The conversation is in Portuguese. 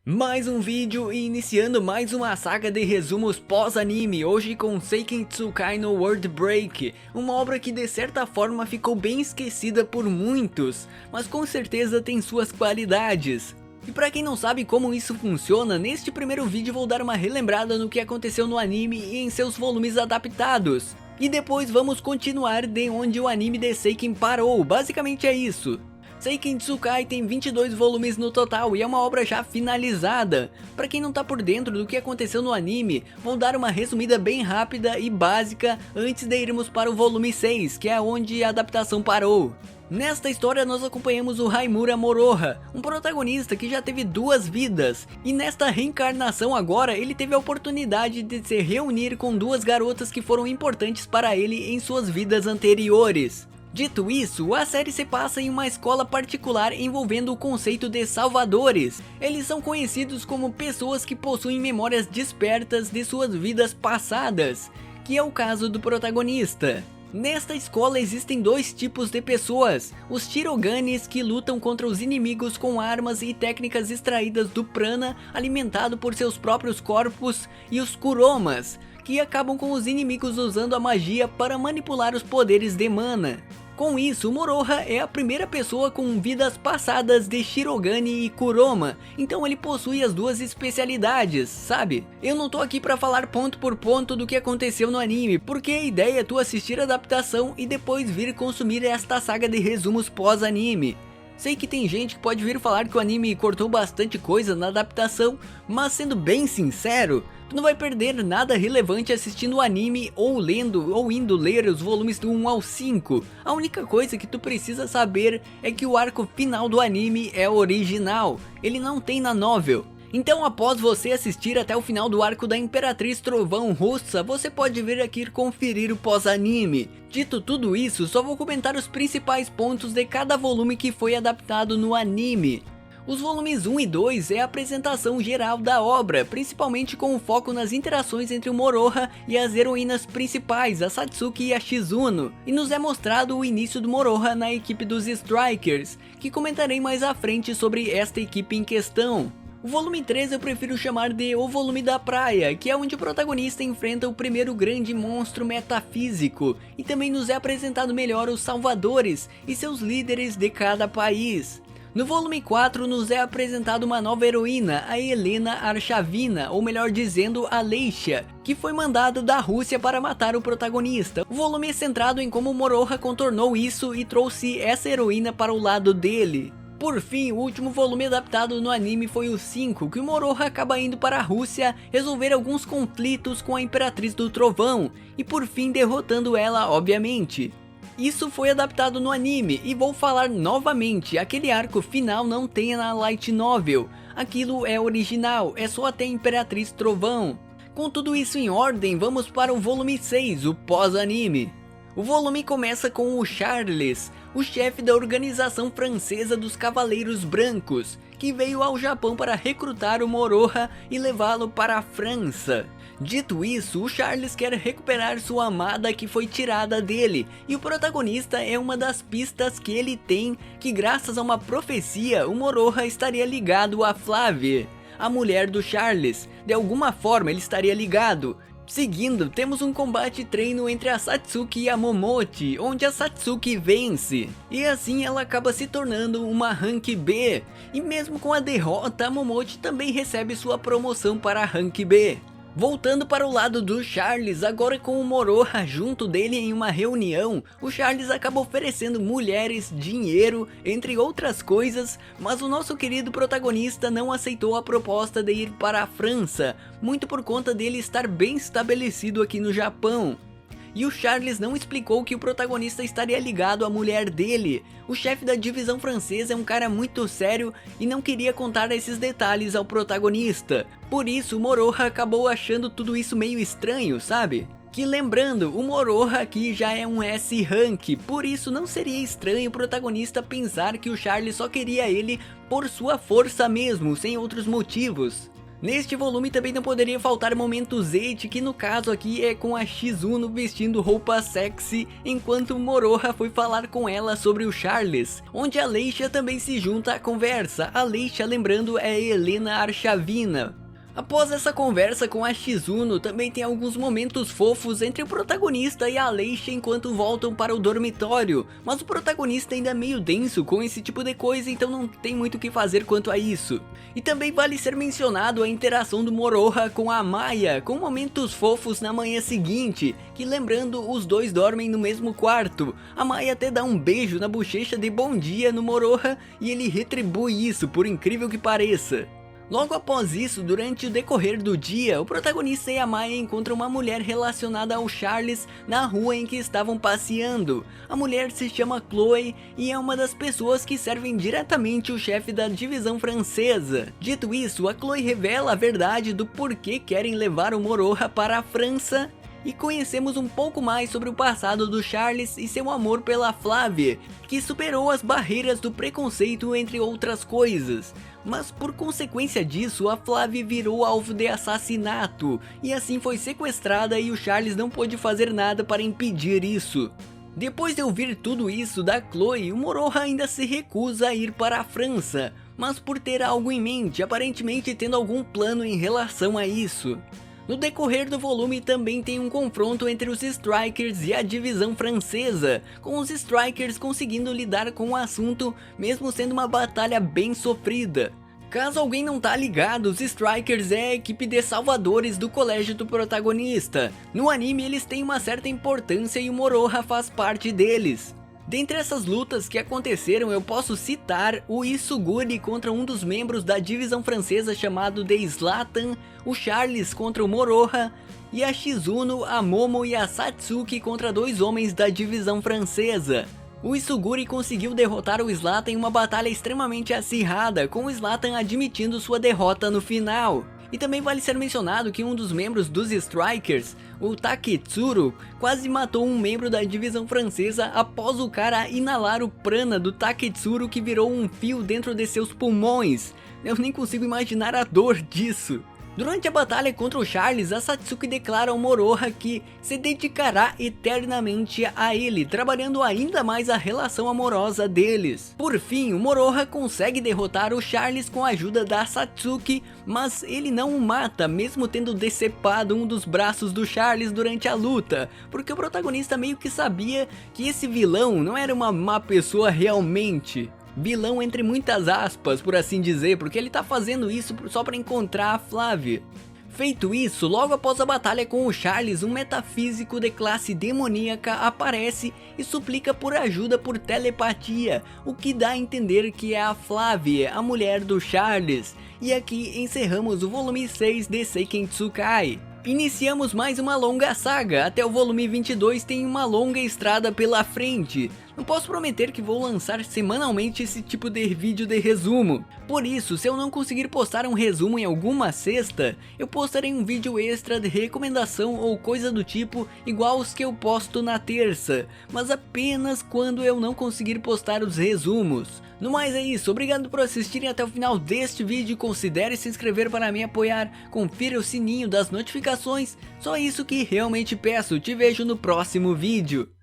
Mais um vídeo e iniciando mais uma saga de resumos pós-anime, hoje com Seiken Tsukai no World Break, uma obra que de certa forma ficou bem esquecida por muitos, mas com certeza tem suas qualidades. E pra quem não sabe como isso funciona, neste primeiro vídeo vou dar uma relembrada no que aconteceu no anime e em seus volumes adaptados. E depois vamos continuar de onde o anime de Seiken parou, basicamente é isso. Seiken Tsukai tem 22 volumes no total e é uma obra já finalizada. Pra quem não tá por dentro do que aconteceu no anime, vou dar uma resumida bem rápida e básica antes de irmos para o volume 6, que é onde a adaptação parou. Nesta história nós acompanhamos o Haimura Moroha, um protagonista que já teve duas vidas, e nesta reencarnação agora ele teve a oportunidade de se reunir com duas garotas que foram importantes para ele em suas vidas anteriores. Dito isso, a série se passa em uma escola particular envolvendo o conceito de salvadores. Eles são conhecidos como pessoas que possuem memórias despertas de suas vidas passadas, que é o caso do protagonista. Nesta escola existem dois tipos de pessoas, os Shiroganes, que lutam contra os inimigos com armas e técnicas extraídas do prana alimentado por seus próprios corpos, e os Kuromas, que acabam com os inimigos usando a magia para manipular os poderes de mana. Com isso, Moroha é a primeira pessoa com vidas passadas de Shirogane e Kuroma, então ele possui as duas especialidades, sabe? Eu não tô aqui pra falar ponto por ponto do que aconteceu no anime, porque a ideia é tu assistir a adaptação e depois vir consumir esta saga de resumos pós-anime. Sei que tem gente que pode vir falar que o anime cortou bastante coisa na adaptação, mas sendo bem sincero, tu não vai perder nada relevante assistindo o anime ou lendo ou indo ler os volumes do 1 ao 5. A única coisa que tu precisa saber é que o arco final do anime é original, ele não tem na novel. Então, após você assistir até o final do arco da Imperatriz Trovão Russa, você pode vir aqui conferir o pós-anime. Dito tudo isso, só vou comentar os principais pontos de cada volume que foi adaptado no anime. Os volumes 1 e 2 é a apresentação geral da obra, principalmente com o foco nas interações entre o Moroha e as heroínas principais, a Satsuki e a Shizuno, e nos é mostrado o início do Moroha na equipe dos Strikers, que comentarei mais à frente sobre esta equipe em questão. O volume 3 eu prefiro chamar de O Volume da Praia, que é onde o protagonista enfrenta o primeiro grande monstro metafísico, e também nos é apresentado melhor os salvadores e seus líderes de cada país. No volume 4 nos é apresentado uma nova heroína, a Helena Arshavina, ou melhor dizendo, a Leisha, que foi mandada da Rússia para matar o protagonista. O volume é centrado em como Moroha contornou isso e trouxe essa heroína para o lado dele. Por fim, o último volume adaptado no anime foi o 5, que o Moroha acaba indo para a Rússia resolver alguns conflitos com a Imperatriz do Trovão, e por fim derrotando ela, obviamente. Isso foi adaptado no anime, e vou falar novamente, aquele arco final não tem na light novel, aquilo é original, é só até Imperatriz Trovão. Com tudo isso em ordem, vamos para o volume 6, o pós-anime. O volume começa com o Charles, o chefe da organização francesa dos Cavaleiros Brancos, que veio ao Japão para recrutar o Moroha e levá-lo para a França. Dito isso, o Charles quer recuperar sua amada que foi tirada dele, e o protagonista é uma das pistas que ele tem que, graças a uma profecia, o Moroha estaria ligado a Flavie, a mulher do Charles. De alguma forma ele estaria ligado. Seguindo, temos um combate treino entre a Satsuki e a Momochi, onde a Satsuki vence, e assim ela acaba se tornando uma Rank B, e mesmo com a derrota, a Momochi também recebe sua promoção para a Rank B. Voltando para o lado do Charles, agora com o Moroha junto dele em uma reunião, o Charles acaba oferecendo mulheres, dinheiro, entre outras coisas, mas o nosso querido protagonista não aceitou a proposta de ir para a França, muito por conta dele estar bem estabelecido aqui no Japão. E o Charles não explicou que o protagonista estaria ligado à mulher dele. O chefe da divisão francesa é um cara muito sério e não queria contar esses detalhes ao protagonista. Por isso, o Moroha acabou achando tudo isso meio estranho, sabe? Que lembrando, o Moroha aqui já é um S-Rank, por isso não seria estranho o protagonista pensar que o Charles só queria ele por sua força mesmo, sem outros motivos. Neste volume também não poderia faltar momento Zete, que no caso aqui é com a Shizuno vestindo roupa sexy, enquanto Moroha foi falar com ela sobre o Charles, onde a Leisha também se junta à conversa. A Leisha, lembrando, é Helena Arshavina. Após essa conversa com a Shizuno, também tem alguns momentos fofos entre o protagonista e a Leisha enquanto voltam para o dormitório, mas o protagonista ainda é meio denso com esse tipo de coisa, então não tem muito o que fazer quanto a isso. E também vale ser mencionado a interação do Moroha com a Maya, com momentos fofos na manhã seguinte, que lembrando, os dois dormem no mesmo quarto. A Maya até dá um beijo na bochecha de bom dia no Moroha e ele retribui isso, por incrível que pareça. Logo após isso, durante o decorrer do dia, o protagonista e a Maya encontram uma mulher relacionada ao Charles na rua em que estavam passeando. A mulher se chama Chloe e é uma das pessoas que servem diretamente o chefe da divisão francesa. Dito isso, a Chloe revela a verdade do porquê querem levar o Moroha para a França. E conhecemos um pouco mais sobre o passado do Charles e seu amor pela Flavie, que superou as barreiras do preconceito entre outras coisas. Mas por consequência disso, a Flavie virou alvo de assassinato, e assim foi sequestrada e o Charles não pôde fazer nada para impedir isso. Depois de ouvir tudo isso da Chloe, o Moroha ainda se recusa a ir para a França, mas por ter algo em mente, aparentemente tendo algum plano em relação a isso. No decorrer do volume também tem um confronto entre os Strikers e a divisão francesa, com os Strikers conseguindo lidar com o assunto, mesmo sendo uma batalha bem sofrida. Caso alguém não tá ligado, os Strikers é a equipe de salvadores do colégio do protagonista. No anime eles têm uma certa importância e o Moroha faz parte deles. Dentre essas lutas que aconteceram, eu posso citar o Isuguri contra um dos membros da divisão francesa chamado de Zlatan, o Charles contra o Moroha, e a Shizuno, a Momo e a Satsuki contra dois homens da divisão francesa. O Isuguri conseguiu derrotar o Zlatan em uma batalha extremamente acirrada, com o Zlatan admitindo sua derrota no final. E também vale ser mencionado que um dos membros dos Strikers, o Taketsuru, quase matou um membro da divisão francesa após o cara inalar o prana do Taketsuru, que virou um fio dentro de seus pulmões. Eu nem consigo imaginar a dor disso. Durante a batalha contra o Charles, a Satsuki declara ao Moroha que se dedicará eternamente a ele, trabalhando ainda mais a relação amorosa deles. Por fim, o Moroha consegue derrotar o Charles com a ajuda da Satsuki, mas ele não o mata, mesmo tendo decepado um dos braços do Charles durante a luta, porque o protagonista meio que sabia que esse vilão não era uma má pessoa realmente. Vilão entre muitas aspas, por assim dizer, porque ele tá fazendo isso só para encontrar a Flavie. Feito isso, logo após a batalha com o Charles, um metafísico de classe demoníaca aparece e suplica por ajuda por telepatia, o que dá a entender que é a Flavie, a mulher do Charles. E aqui encerramos o volume 6 de Seiken Tsukai. Iniciamos mais uma longa saga, até o volume 22 tem uma longa estrada pela frente. Não posso prometer que vou lançar semanalmente esse tipo de vídeo de resumo. Por isso, se eu não conseguir postar um resumo em alguma sexta, eu postarei um vídeo extra de recomendação ou coisa do tipo, igual os que eu posto na terça, mas apenas quando eu não conseguir postar os resumos. No mais é isso, obrigado por assistirem até o final deste vídeo, considere se inscrever para me apoiar, confira o sininho das notificações, só isso que realmente peço, te vejo no próximo vídeo.